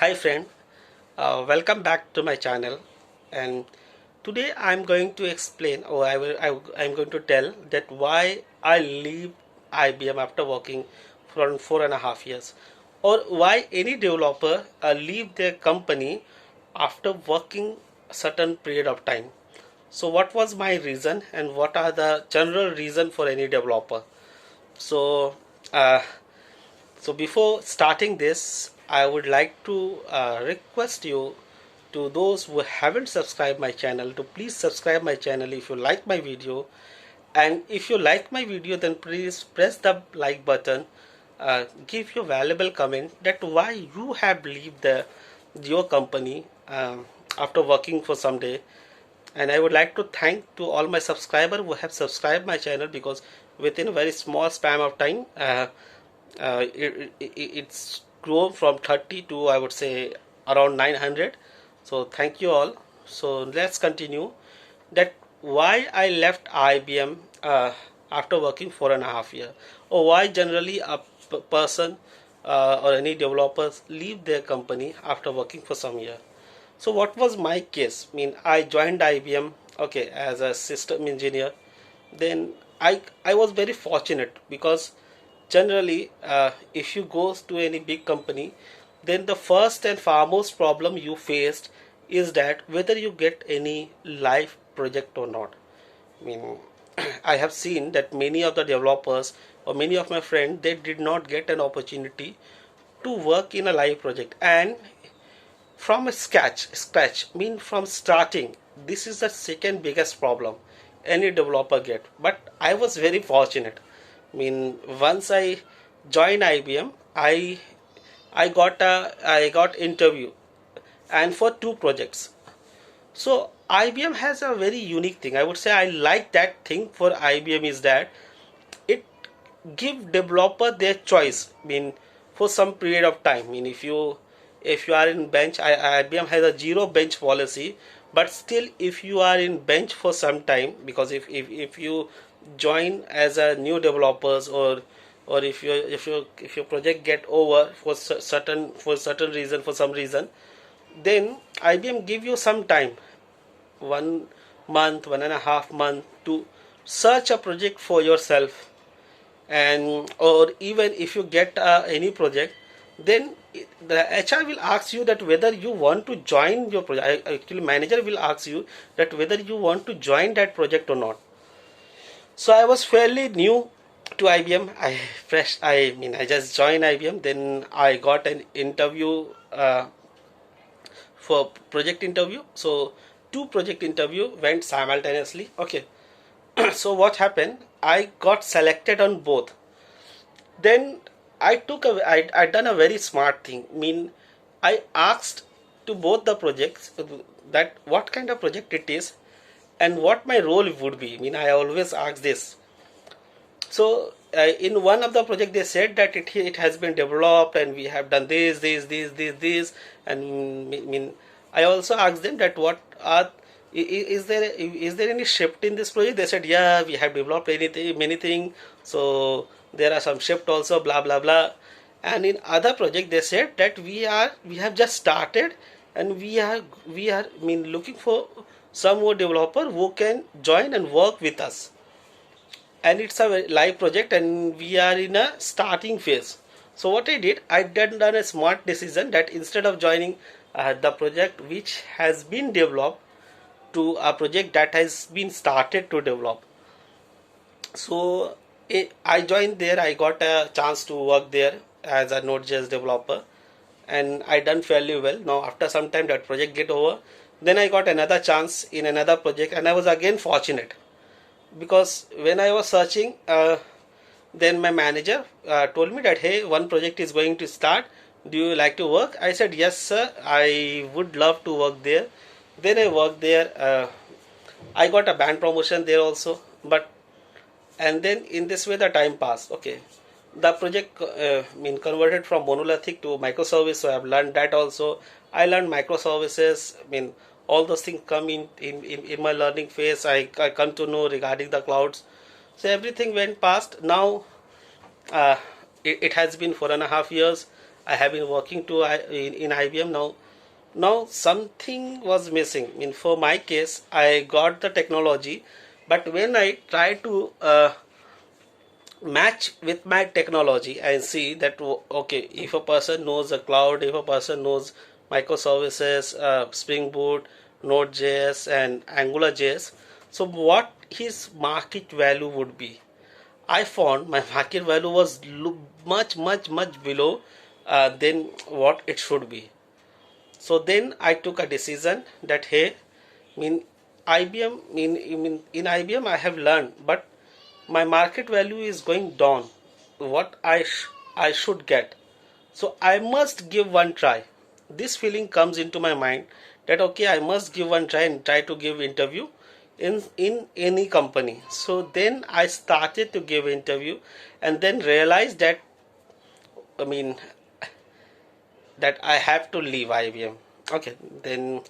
Hi friend, welcome back to my channel. And today I'm going to explain, or I'm going to tell that why I leave IBM after working for 4.5 years, or why any developer leave their company after working a certain period of time. So what was my reason, and what are the general reason for any developer? So uh, so before starting this, I would like to request you, to those who haven't subscribed my channel, to please subscribe my channel if you like my video. And if you like my video, then please press the like button. Give your valuable comment that why you have leave your company after working for some day. And I would like to thank to all my subscribers who have subscribed my channel, because within a very small span of time, it's grown from 30 to, I would say, around 900. So thank you all. So let's continue that why I left IBM after working 4.5 years, or why generally a person or any developers leave their company after working for some year. So what was my case? I joined IBM, okay, as a system engineer. Then I was very fortunate, because generally if you go to any big company, then the first and foremost problem you faced is that whether you get any live project or not. I mean, I have seen that many of the developers or many of my friends, they did not get an opportunity to work in a live project, and from a scratch mean from starting. This is the second biggest problem any developer get. But I was very fortunate. Once I joined IBM, I got interview, and for two projects. So IBM has a very unique thing. I would say I like that thing for IBM is that it give developer their choice. For some period of time. If you are in bench, IBM has a zero bench policy. But still, if you are in bench for some time, because if you join as a new developers, or if your project get over for certain reason, for some reason, then IBM give you some time, 1 month, 1.5 month, to search a project for yourself. And or even if you get any project, then the HR will ask you that whether you want to join your project. Actually, manager will ask you that whether you want to join that project or not. So I was fairly new to IBM. I just joined IBM. Then I got an interview for project interview. So two project interview went simultaneously. Okay. So what happened? I got selected on both. Then I done a very smart thing. I asked to both the projects that what kind of project it is and what my role would be. I always ask this. So in one of the project, they said that it has been developed and we have done this, and I also asked them that what are, is there any shift in this project. They said, yeah, we have developed anything many things, so there are some shift also, blah blah blah. And in other project, they said that we have just started, and we are looking for some more developer who can join and work with us, and it's a live project and we are in a starting phase. So what I did, done a smart decision that instead of joining the project which has been developed, to a project that has been started to develop. So I joined there. I got a chance to work there as a Node.js developer, and I done fairly well. Now after some time that project get over, then I got another chance in another project, and I was again fortunate, because when I was searching, then my manager told me that, hey, one project is going to start. Do you like to work? I said, yes, sir. I would love to work there. Then I worked there. I got a band promotion there also. But and then in this way the time passed. Okay, the project converted from monolithic to microservice. So I've learned that also. I learned microservices. All those things come in my learning phase. I come to know regarding the clouds. So everything went past. Now it has been 4.5 years. I have been working in IBM now. Now something was missing. I mean, for my case, I got the technology, but when I try to match with my technology and see that okay, if a person knows the cloud, if a person knows microservices, Spring Boot, Node.js, and AngularJS, so what his market value would be? I found my market value was much below than what it should be. So then I took a decision that hey, mean IBM in IBM I have learned, but my market value is going down. What I should get, so I must give one try. This feeling comes into my mind that okay, I must give one try and try to give interview in any company. So then I started to give interview and then realized that I mean that I have to leave IBM. Okay, then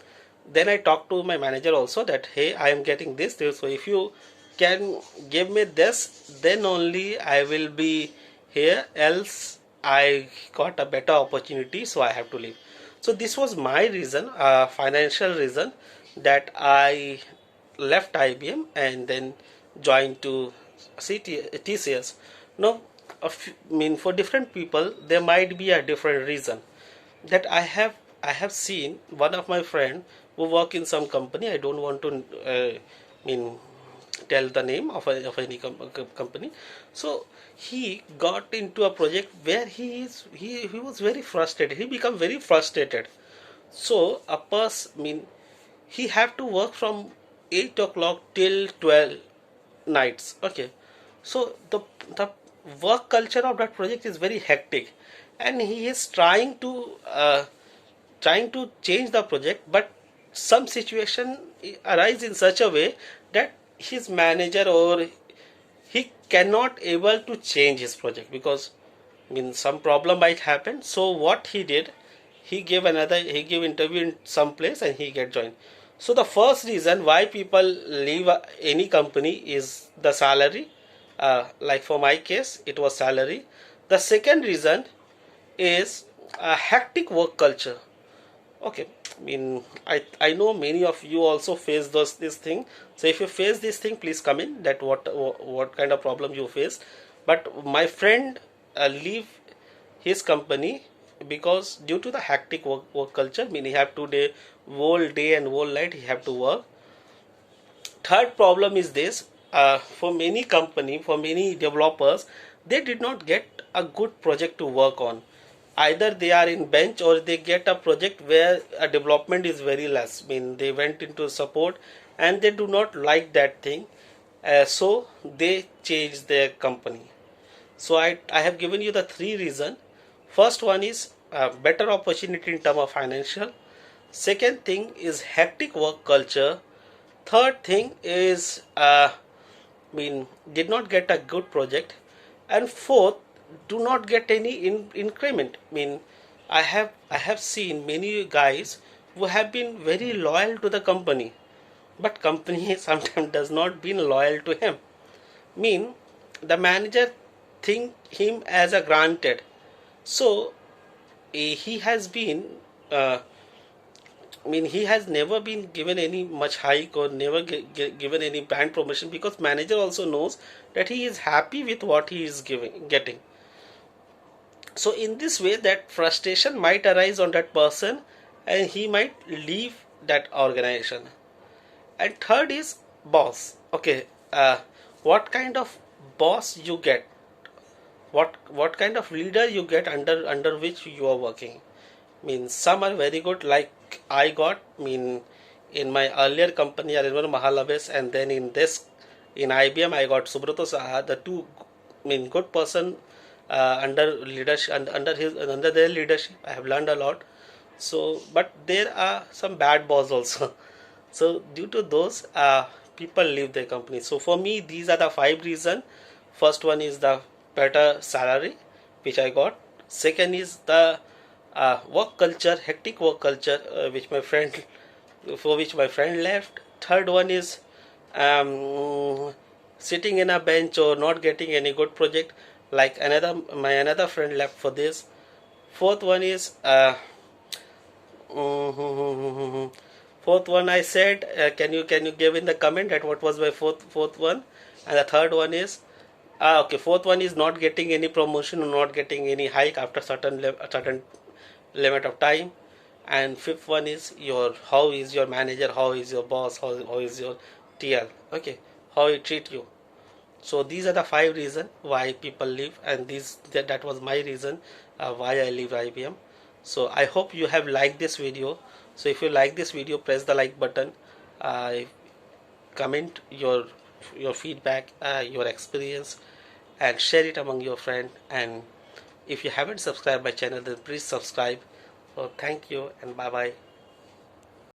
I talked to my manager also that hey, I am getting this, so if you can give me this, then only I will be here, else I got a better opportunity, so I have to leave. So this was my reason, financial reason, that I left IBM and then joined to TCS. Now, for different people, there might be a different reason that I have seen one of my friend who work in some company. I don't want to mean tell the name of any company. So he got into a project where he was very frustrated. He become very frustrated. So a person he have to work from 8 o'clock till 12 nights. Okay, so the work culture of that project is very hectic, and he is trying to change the project, but some situation arise in such a way that his manager or he cannot able to change his project because some problem might happen. So what he did, he gave interview in some place and he get joined. So the first reason why people leave any company is the salary. Like for my case it was salary. The second reason is a hectic work culture. Okay, I know many of you also face this thing. So if you face this thing, please come in that what kind of problem you face. But my friend leave his company because due to the hectic work culture. He have today whole day and whole night he have to work. Third problem is this, for many company, for many developers, they did not get a good project to work on. Either they are in bench or they get a project where a development is very less. They went into support and they do not like that thing, so they change their company. So I have given you the three reason. First one is better opportunity in term of financial. Second thing is hectic work culture. Third thing is did not get a good project. And fourth, do not get any increment. I have seen many guys who have been very loyal to the company, but company sometimes does not been loyal to him. mean the manager think him as a granted. So he has been uh, he has never been given any much hike or never given any brand promotion, because manager also knows that he is happy with what he is getting. So in this way, that frustration might arise on that person and he might leave that organization. And third is boss. Okay, what kind of boss you get, what kind of leader you get under which you are working. Some are very good, like I got in my earlier company I remember Mahalabes, and then in IBM I got Subrato Saha, the two good person under leadership, under their leadership I have learned a lot. So but there are some bad boss also. So due to those, people leave their company. So for me these are the five reasons. First one is the better salary which I got. Second is the work culture, hectic work culture, which my friend for which my friend left. Third one is um, sitting in a bench or not getting any good project, like another friend left for this. Fourth one is mm, fourth one I said, can you give in the comment that what was my fourth one? And the third one is okay, fourth one is not getting any promotion or not getting any hike after certain limit of time. And fifth one is your how is your manager, how is your boss, how is your TL, okay, how he treat you. So these are the 5 reasons why people leave, and that was my reason why I leave IBM. So I hope you have liked this video. So if you like this video, press the like button, uh, comment your feedback, your experience, and share it among your friend. And if you haven't subscribed my channel, then please subscribe. So thank you and bye bye.